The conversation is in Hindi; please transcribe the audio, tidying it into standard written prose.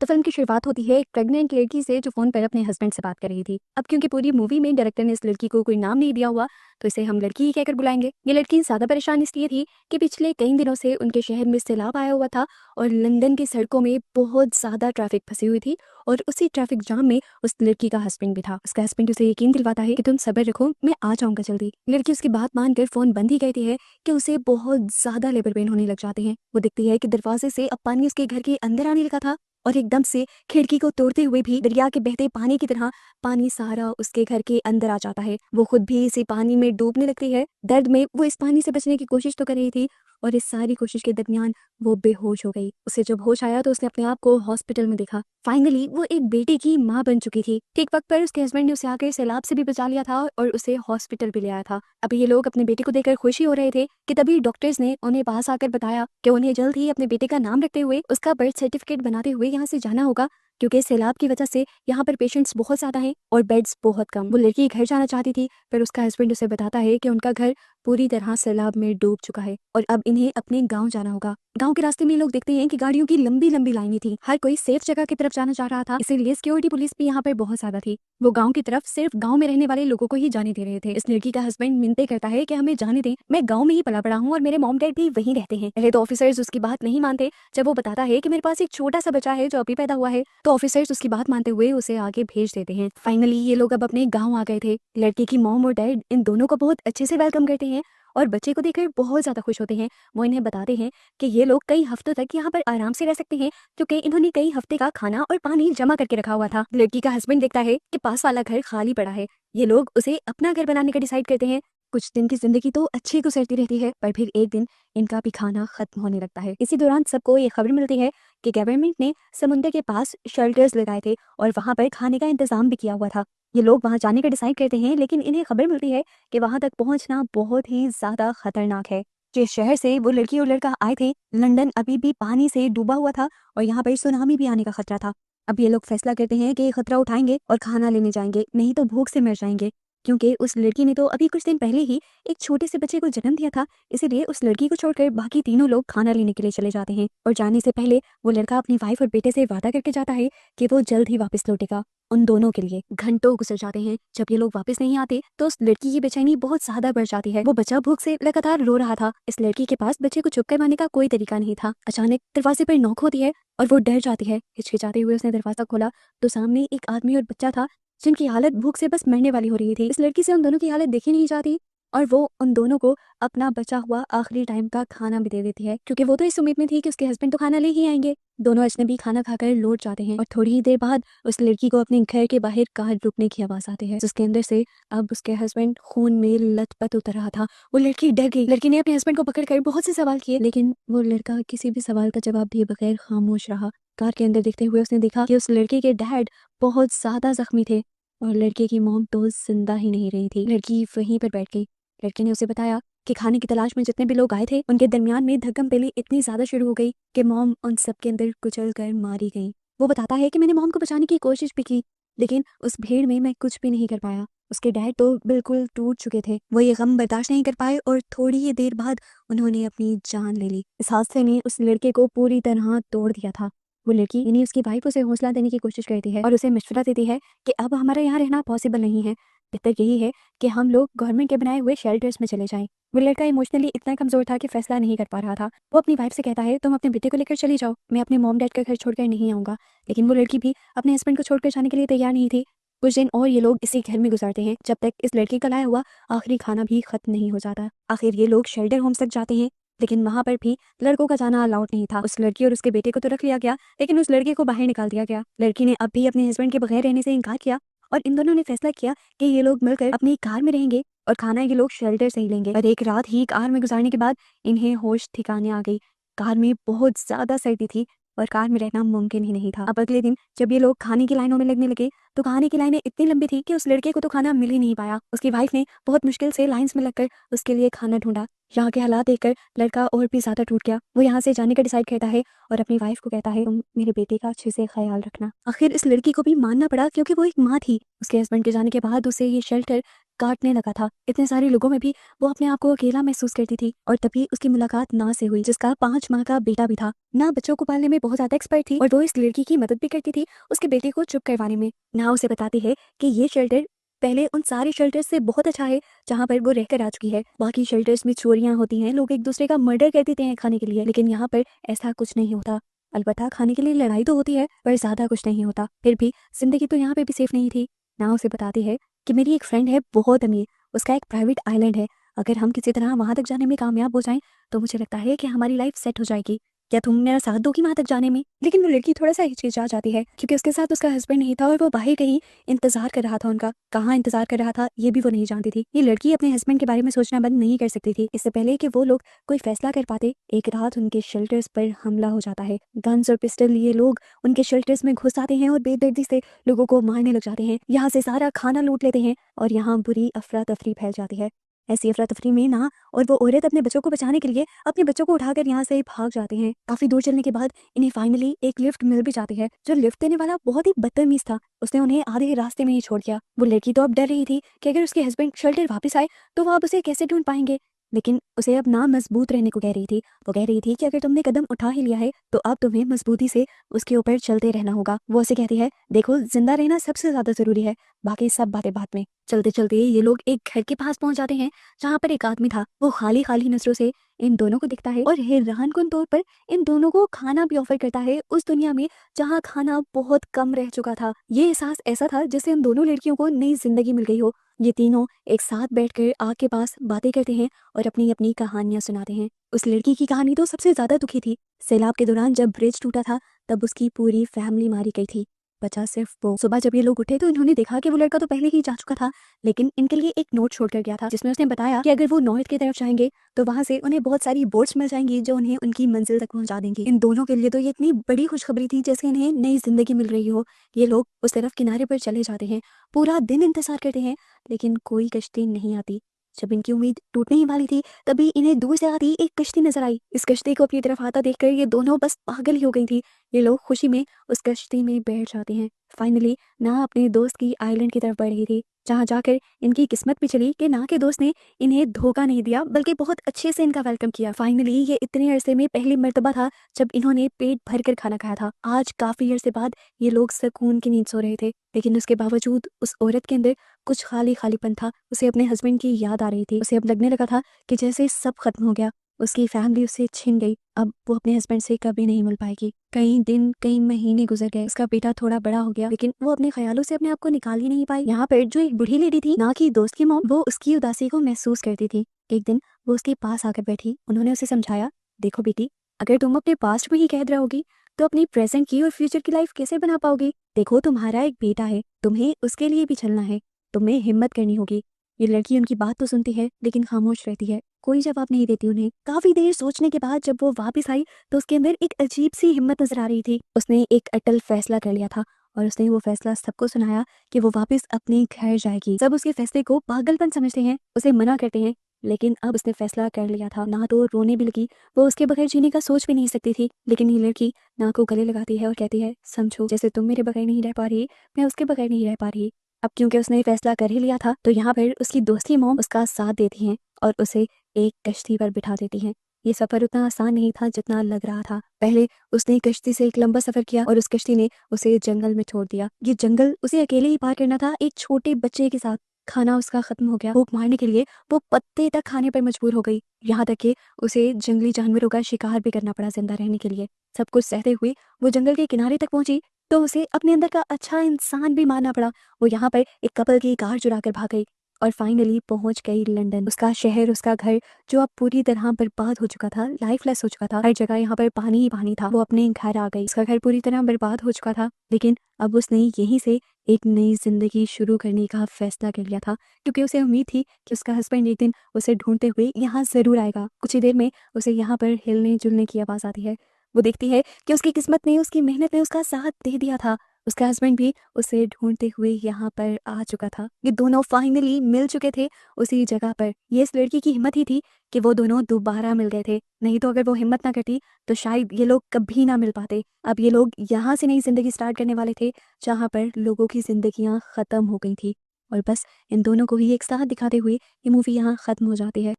तो फिल्म की शुरुआत होती है एक प्रेग्नेंट लड़की से जो फोन पर अपने हस्बैंड से बात कर रही थी। अब क्योंकि पूरी मूवी में डायरेक्टर ने इस लड़की को कोई नाम नहीं दिया हुआ, तो इसे हम लड़की ही कहकर बुलाएंगे। ये लड़की ज्यादा परेशान इसलिए थी कि पिछले कई दिनों से उनके शहर में सैलाब आया हुआ था और लंदन की सड़कों में बहुत ज्यादा ट्रैफिक फंसी हुई थी। और उसी ट्रैफिक जाम में उस लड़की का हस्बैंड भी था। उसका हस्बैंड उसे यकीन दिलवाता है कि तुम सब्र रखो, मैं आ जाऊंगा जल्दी। लड़की उसकी बात मानकर फोन बंद ही कहती है कि उसे बहुत ज्यादा लेबर पेन होने लग जाते हैं। वो दिखती है कि दरवाजे से अब पानी उसके घर के अंदर आने लगा था और एकदम से खिड़की को तोड़ते हुए भी दरिया के बहते पानी की तरह पानी सारा उसके घर के अंदर आ जाता है। वो खुद भी इसी पानी में डूबने लगती है। दर्द में वो इस पानी से बचने की कोशिश तो कर रही थी और इस सारी कोशिश के दरमियान वो बेहोश हो गई। उसे जब होश आया तो उसने अपने आप को हॉस्पिटल में देखा। फाइनली वो एक बेटे की माँ बन चुकी थी। ठीक वक्त पर उसके हस्बैंड ने उसे आकर सैलाब से भी बचा लिया था और उसे हॉस्पिटल भी ले आया था। अभी ये लोग अपने बेटे को देखकर खुशी हो रहे थे कि तभी डॉक्टर्स ने उन्हें पास आकर बताया कि उन्हें जल्द ही अपने बेटे का नाम रखते हुए उसका बर्थ सर्टिफिकेट बनाते हुए यहाँ से जाना होगा, क्योंकि सैलाब की वजह से यहाँ पर पेशेंट्स बहुत ज्यादा हैं और बेड्स बहुत कम। वो लड़की घर जाना चाहती थी, पर उसका हस्बैंड उसे बताता है कि उनका घर पूरी तरह सैलाब में डूब चुका है और अब इन्हें अपने गांव जाना होगा। गांव के रास्ते में लोग देखते हैं कि गाड़ियों की लंबी लंबी लाइनें थी। हर कोई सेफ जगह की तरफ जाना चाह रहा था, इसीलिए सिक्योरिटी पुलिस भी यहाँ पर बहुत ज्यादा थी। वो गांव की तरफ सिर्फ गांव में रहने वाले लोगों को ही जाने दे रहे थे। इस लड़की का हस्बैंड मिन्नतें करता है कि हमें जाने दें, मैं गांव में ही पला बड़ा हूँ और मेरे मॉम डैड भी वहीं रहते हैं। पहले तो ऑफिसर्स उसकी बात नहीं मानते। जब वो बताता है कि मेरे पास एक छोटा सा बच्चा है जो अभी पैदा हुआ है, तो ऑफिसर्स उसकी बात मानते हुए उसे आगे भेज देते हैं। फाइनली ये लोग अब अपने गाँव आ गए थे। लड़की की मॉम और डैड इन दोनों को बहुत अच्छे से वेलकम करते हैं और बच्चे को देखकर बहुत ज्यादा खुश होते हैं। वो इन्हें बताते हैं कि ये लोग कई हफ्तों तक यहाँ पर आराम से रह सकते हैं, क्योंकि इन्होंने कई हफ्ते का खाना और पानी जमा करके रखा हुआ था। लड़की का हस्बैंड देखता है कि पास वाला घर खाली पड़ा है। ये लोग उसे अपना घर बनाने का डिसाइड करते हैं। कुछ दिन की जिंदगी तो अच्छी गुजरती रहती है, पर फिर एक दिन इनका भी खाना खत्म होने लगता है। इसी दौरान सबको ये खबर मिलती है कि गवर्नमेंट ने समुद्र के पास शेल्टर्स लगाए थे और वहां पर खाने का इंतजाम भी किया हुआ था। ये लोग वहां जाने का डिसाइड करते हैं, लेकिन इन्हें खबर मिलती है कि वहां तक पहुंचना बहुत ही ज्यादा खतरनाक है। जिस शहर से वो लड़की और लड़का आए थे, लंदन अभी भी पानी से डूबा हुआ था और यहाँ पर सुनामी भी आने का खतरा था। अब ये लोग फैसला करते हैं कि ये खतरा उठाएंगे और खाना लेने जाएंगे, नहीं तो भूख से मर जाएंगे। क्योंकि उस लड़की ने तो अभी कुछ दिन पहले ही एक छोटे से बच्चे को जन्म दिया था, इसीलिए उस लड़की को छोड़कर बाकी तीनों लोग खाना लेने के लिए चले जाते हैं। और जाने से पहले वो लड़का अपनी वाइफ और बेटे से वादा करके जाता है कि वो जल्द ही वापस लौटेगा। उन दोनों के लिए घंटों गुजर जाते हैं। जब ये लोग वापस नहीं आते तो उस लड़की की बेचैनी बहुत ज्यादा बढ़ जाती है। वो बच्चा भूख से लगातार रो रहा था। इस लड़की के पास बच्चे को चुप करवाने का कोई तरीका नहीं था। अचानक दरवाजे पर नॉक होती है और वो डर जाती है। हिचकिचाते हुए उसने दरवाजा खोला तो सामने एक आदमी और बच्चा था, जिनकी हालत भूख से बस मरने वाली हो रही थी। इस लड़की से उन दोनों की हालत देखी नहीं जाती और वो उन दोनों को अपना बचा हुआ आखिरी टाइम का खाना भी दे देती है, क्योंकि वो तो इस उम्मीद में थी कि उसके हस्बैंड तो खाना ले ही आएंगे। दोनों अजनबी खाना खाकर लौट जाते हैं और थोड़ी ही देर बाद उस लड़की को अपने घर के बाहर कार रुकने की आवाज आती है, जिसके अंदर से अब उसके हस्बैंड खून में लथपथ उतर रहा था। वो लड़की डर गई। लड़की ने अपने हस्बैंड को पकड़कर बहुत से सवाल किए, लेकिन वो लड़का किसी भी सवाल का जवाब दिए बगैर खामोश रहा। कार के अंदर देखते हुए उसने देखा कि उस लड़के के डैड बहुत ज्यादा जख्मी थे और लड़के की मॉम तो जिंदा ही नहीं रही थी। लड़की वहीं पर बैठ गई। लड़के ने उसे बताया कि खाने की तलाश में जितने भी लोग आए थे, उनके दरमियान में धक्कम पेली इतनी ज्यादा शुरू हो गई कि मॉम उन सबके अंदर कुचल कर मारी गई। वो बताता है कि मैंने मॉम को बचाने की कोशिश भी की, लेकिन उस भीड़ में मैं कुछ भी नहीं कर पाया। उसके डैड तो बिल्कुल टूट चुके थे। वो ये गम बर्दाश्त नहीं कर पाए और थोड़ी ही देर बाद उन्होंने अपनी जान ले ली। इस हादसे ने उस लड़के को पूरी तरह तोड़ दिया था। वो लड़की यानी उसकी वाइफ उसे हौसला देने की कोशिश करती है और उसे मशवरा देती है कि अब हमारा यहाँ रहना पॉसिबल नहीं है, बेहतर यही है कि हम लोग गवर्नमेंट के बनाए हुए शेल्टर्स में चले जाएं। वो लड़का इमोशनली इतना कमजोर था कि फैसला नहीं कर पा रहा था। वो अपनी वाइफ से कहता है तुम अपने बेटे को लेकर चली जाओ, मैं अपने मॉम डैड का घर छोड़कर नहीं आऊंगा। लेकिन वो लड़की भी अपने हस्बैंड को छोड़कर जाने के लिए तैयार नहीं थी। कुछ दिन और ये लोग इसी घर में गुजारते हैं जब तक इस लड़के का लाया हुआ आखिरी खाना भी खत्म नहीं हो जाता। आखिर ये लोग शेल्टर होम्स तक जाते हैं, लेकिन वहां पर भी लड़कों का जाना अलाउड नहीं था। उस लड़की और उसके बेटे को तो रख लिया गया, लेकिन उस लड़के को बाहर निकाल दिया गया। लड़की ने अब भी अपने हस्बैंड के बगैर रहने से इनकार किया और इन दोनों ने फैसला किया कि ये लोग मिलकर अपनी कार में रहेंगे और खाना ये लोग शेल्टर से ही लेंगे। और एक रात ही कार में गुजारने के बाद इन्हें होश ठिकाने आ गई। कार में बहुत ज्यादा सर्दी थी और कार में रहना मुमकिन ही नहीं था। अब अगले दिन जब ये लोग खाने की लाइनों में लगने लगे तो खाने की लाइनें इतनी लंबी थी कि उस लड़के को तो खाना मिल ही नहीं पाया। उसकी वाइफ ने बहुत मुश्किल से लाइंस में लगकर उसके लिए खाना ढूंढा। यहाँ के हालात देखकर लड़का और भी ज्यादा टूट गया। वो यहाँ से जाने का डिसाइड करता है और अपनी वाइफ को कहता है तुम मेरे बेटे का अच्छे से ख्याल रखना। आखिर इस लड़की को भी मानना पड़ा, क्योंकि वो एक माँ थी। उसके हस्बैंड के जाने के बाद उसे ये शेल्टर काटने लगा था। इतने सारे लोगों में भी वो अपने आप को अकेला महसूस करती थी। और तभी उसकी मुलाकात ना से हुई, जिसका 5 माह का बेटा भी था। ना बच्चों को पालने में बहुत ज्यादा एक्सपर्ट थी और वो इस लड़की की मदद भी करती थी उसके बेटे को चुप करवाने में। ना उसे बताती है कि ये शेल्टर पहले उन सारे शेल्टर्स से बहुत अच्छा है जहाँ पर वो रहकर आ चुकी है। बाकी शेल्टर्स में चोरियां होती हैं, लोग एक दूसरे का मर्डर कर देते हैं खाने के लिए, लेकिन यहाँ पर ऐसा कुछ नहीं होता। अलबत्ता खाने के लिए लड़ाई तो होती है पर ज्यादा कुछ नहीं होता। फिर भी जिंदगी तो यहाँ पे भी सेफ नहीं थी। ना उसे बताती है कि मेरी एक फ्रेंड है बहुत अमीर, उसका एक प्राइवेट आइलैंड है, अगर हम किसी तरह वहां तक जाने में कामयाब हो जाएं तो मुझे लगता है कि हमारी लाइफ सेट हो जाएगी। क्या तुम मेरा साथ दोगी वहां तक जाने में? लेकिन वो लड़की थोड़ा सा हिचकिचा जाती है क्योंकि उसके साथ उसका हस्बैंड नहीं था और वो बाहर कहीं इंतजार कर रहा था उनका। कहाँ इंतजार कर रहा था ये भी वो नहीं जानती थी। ये लड़की अपने हस्बैंड के बारे में सोचना बंद नहीं कर सकती थी। इससे पहले कि वो लोग कोई फैसला कर पाते, एक रात उनके शेल्टर्स पर हमला हो जाता है। गन्स और पिस्टल लिए लोग उनके शेल्टर्स में घुस आते हैं और बेदर्दी से लोगों को मारने लग जाते हैं। यहाँ से सारा खाना लूट लेते हैं और यहाँ बुरी अफरा तफरी फैल जाती है। ऐसी अफरा तफरी में ना और वो औरत अपने बच्चों को बचाने के लिए अपने बच्चों को उठाकर यहाँ से भाग जाते हैं। काफी दूर चलने के बाद इन्हें फाइनली एक लिफ्ट मिल भी जाती है। जो लिफ्ट देने वाला बहुत ही बदतमीज था, उसने उन्हें आधे रास्ते में ही छोड़ दिया। वो लड़की तो अब डर रही थी कि अगर उसके हस्बैंड शेल्टर वापस आए तो वो अब उसे कैसे ढूंढ पाएंगे। लेकिन उसे अब ना मजबूत रहने को कह रही थी। वो कह रही थी कि अगर तुमने कदम उठा ही लिया है तो अब तुम्हें मजबूती से उसके ऊपर चलते रहना होगा। वो उसे कहती है देखो जिंदा रहना सबसे ज्यादा जरूरी है, बाकी सब बातें बाद में। चलते चलते ये लोग एक घर के पास पहुंच जाते हैं जहाँ पर एक आदमी था। वो खाली खाली नजरों से इन दोनों को दिखता है और हैरानकुन तौर पर इन दोनों को खाना भी ऑफर करता है उस दुनिया में जहाँ खाना बहुत कम रह चुका था। ये एहसास ऐसा था जैसे उन दोनों लड़कियों को नई जिंदगी मिल गई हो। ये तीनों एक साथ बैठकर आग के पास बातें करते हैं और अपनी अपनी कहानियां सुनाते हैं। उस लड़की की कहानी तो सबसे ज्यादा दुखी थी। सैलाब के दौरान जब ब्रिज टूटा था तब उसकी पूरी फैमिली मारी गई थी, बचा सिर्फ वो। सुबह जब ये लोग उठे तो इन्होंने देखा कि वो लड़का तो पहले ही जा चुका था, लेकिन इनके लिए एक नोट छोड़कर गया था जिसमें उसने बताया कि अगर वो नॉर्थ की तरफ जाएंगे तो वहां से उन्हें बहुत सारी बोट्स मिल जाएंगी जो उन्हें उनकी मंजिल तक पहुंचा देंगी। इन दोनों के लिए तो ये इतनी बड़ी खुशखबरी थी जैसे इन्हें नई जिंदगी मिल रही हो। ये लोग उस तरफ किनारे पर चले जाते हैं, पूरा दिन इंतजार करते हैं लेकिन कोई कश्ती नहीं आती। जब इनकी उम्मीद टूटने ही वाली थी तभी इन्हें दूर से आती एक कश्ती नजर आई। इस कश्ती को अपनी तरफ आता देखकर ये दोनों बस पागल ही हो गई थी। ये लोग खुशी में उस कश्ती में बैठ जाते हैं। फाइनली ना अपने दोस्त की आइलैंड की तरफ बढ़ रही थी जहाँ जाकर इनकी किस्मत भी चली कि ना के दोस्त ने इन्हें धोखा नहीं दिया बल्कि बहुत अच्छे से इनका वेलकम किया। फाइनली ये इतने अरसे में पहली मर्तबा था जब इन्होंने पेट भर कर खाना खाया था। आज काफी अरसे बाद ये लोग सुकून की नींद सो रहे थे, लेकिन उसके बावजूद उस औरत के अंदर कुछ खाली खालीपन था। उसे अपने हस्बैंड की याद आ रही थी। उसे अब लगने लगा था कि जैसे सब खत्म हो गया, उसकी फैमिली उससे छिन गई। अब वो अपने हस्बैंड से कभी नहीं मिल पाएगी। कई दिन कई महीने गुजर गए, उसका बेटा थोड़ा बड़ा हो गया लेकिन वो अपने ख्यालों से अपने आप को निकाल ही नहीं पाई। यहाँ पर जो एक बूढ़ी लेडी थी ना की दोस्त की मॉम, वो उसकी उदासी को महसूस करती थी। एक दिन वो उसके पास आकर बैठी। उन्होंने उसे समझाया, देखो बेटी, अगर तुम अपने पास्ट में ही कैद रहोगी तो अपनी प्रेजेंट की और फ्यूचर की लाइफ कैसे बना पाओगी। देखो तुम्हारा एक बेटा है, तुम्हें उसके लिए भी चलना है, तुम्हें हिम्मत करनी होगी। ये लड़की उनकी बात तो सुनती है लेकिन खामोश रहती है, कोई जवाब नहीं देती उन्हें। काफी देर सोचने के बाद जब वो वापस आई तो उसके अंदर एक अजीब सी हिम्मत नजर आ रही थी। उसने एक अटल फैसला कर लिया था और उसने वो फैसला सबको सुनाया कि वो वापस अपने घर जाएगी। सब उसके फैसले को पागलपन समझते हैं, उसे मना करते हैं, लेकिन अब उसने फैसला कर लिया था। ना तो रोने भी लगी, वो उसके बगैर जीने का सोच भी नहीं सकती थी। लेकिन ये लड़की ना को गले लगाती है और कहती है, समझो जैसे तुम मेरे बगैर नहीं रह पा रही, मैं उसके बगैर नहीं रह पा रही। अब क्योंकि उसने फैसला कर ही लिया था तो यहाँ पर उसकी दोस्ती मॉम उसका साथ देती हैं और उसे एक कश्ती पर बिठा देती हैं। ये सफर उतना आसान नहीं था जितना लग रहा था। पहले उसने कश्ती से एक लंबा सफर किया और उस कश्ती ने उसे जंगल में छोड़ दिया। ये जंगल उसे अकेले ही पार करना था एक छोटे बच्चे के साथ। खाना उसका खत्म हो गया, भूख मारने के लिए वो पत्ते तक खाने पर मजबूर हो गई। यहाँ तक कि उसे जंगली जानवरों का शिकार भी करना पड़ा जिंदा रहने के लिए। सब कुछ सहते हुए वो जंगल के किनारे तक पहुंची तो उसे अपने अंदर का अच्छा इंसान भी मारना पड़ा। वो यहाँ पर एक कपल की कार चुरा कर भाग गई और फाइनली पहुंच गई लंदन। उसका शहर, उसका घर जो अब पूरी तरह बर्बाद हो चुका था, लाइफलेस हो चुका था, हर जगह यहाँ पर पानी ही पानी था। वो अपने घर आ गई, उसका घर पूरी तरह बर्बाद हो चुका था, लेकिन अब उसने यहीं से एक नई जिंदगी शुरू करने का फैसला कर लिया था क्योंकि उसे उम्मीद थी कि उसका हस्बैंड एक दिन उसे ढूंढते हुए यहाँ जरूर आएगा। कुछ ही देर में उसे यहाँ पर हिलने जुलने की आवाज आती है। वो देखती है कि उसकी किस्मत ने, उसकी मेहनत ने उसका साथ दे दिया था। उसका हस्बैंड भी उसे ढूंढते हुए यहाँ पर आ चुका था। ये दोनों फाइनली मिल चुके थे उसी जगह पर। ये इस लड़की की हिम्मत ही थी कि वो दोनों दोबारा मिल गए थे, नहीं तो अगर वो हिम्मत ना करती तो शायद ये लोग कभी ना मिल पाते। अब ये लोग यहाँ से नई जिंदगी स्टार्ट करने वाले थे जहाँ पर लोगों की जिंदगियां खत्म हो गई थी। और बस इन दोनों को ही एक साथ दिखाते हुए ये मूवी यहाँ ख़त्म हो जाती है।